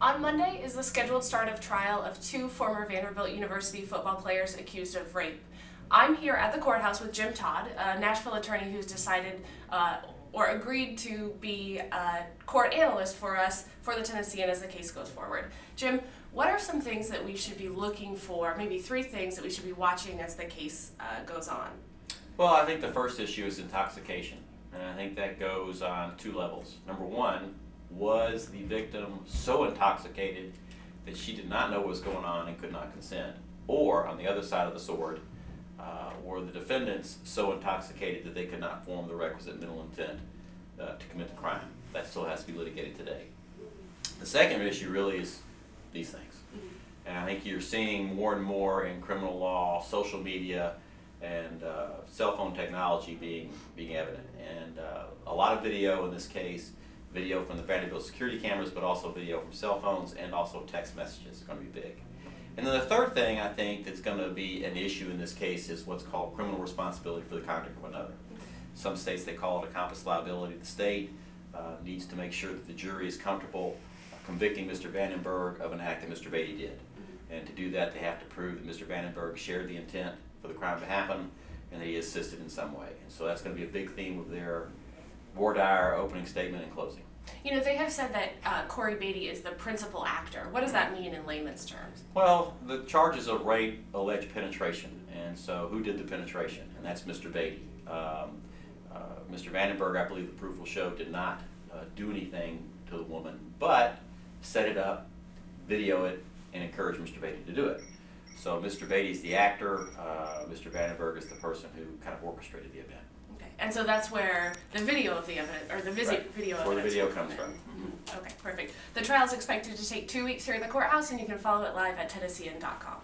On Monday is the scheduled start of trial of two former Vanderbilt University football players accused of rape. I'm here at the courthouse with Jim Todd, a Nashville attorney who's decided or agreed to be a court analyst for us for the Tennessean as the case goes forward. Jim, what are some things that we should be looking for, maybe three things that we should be watching as the case goes on? Well, I think the first issue is intoxication, and I think that goes on two levels. Number one, was the victim so intoxicated that she did not know what was going on and could not consent? Or, on the other side of the sword, were the defendants so intoxicated that they could not form the requisite mental intent to commit the crime? That still has to be litigated today. The second issue really is these things. And I think you're seeing more and more in criminal law, social media, and cell phone technology being evident. And a lot of video in this case, video from the Vanderbilt security cameras, but also video from cell phones and also text messages is going to be big. And then the third thing I think that's going to be an issue in this case is what's called criminal responsibility for the conduct of another. Some states they call it accomplice liability. The state needs to make sure that the jury is comfortable convicting Mr. Vandenberg of an act that Mr. Beatty did. And to do that, they have to prove that Mr. Vandenberg shared the intent for the crime to happen and that he assisted in some way. And so that's going to be a big theme of their voir dire, opening statement, and closing. You know, they have said that Corey Beatty is the principal actor. What does that mean in layman's terms? Well, the charges of rape allege penetration, and so who did the penetration? And that's Mr. Beatty. Mr. Vandenberg, I believe the proof will show, did not do anything to the woman, but set it up, video it, and encourage Mr. Beatty to do it. So Mr. Beatty's the actor, Mr. Vandenberg is the person who kind of orchestrated the event. Okay, and so that's where the video of the evidence, or the Right. video Where the evidence video will come comes in. from. Okay, perfect. The trial is expected to take 2 weeks here at the courthouse, and you can follow it live at Tennessean.com.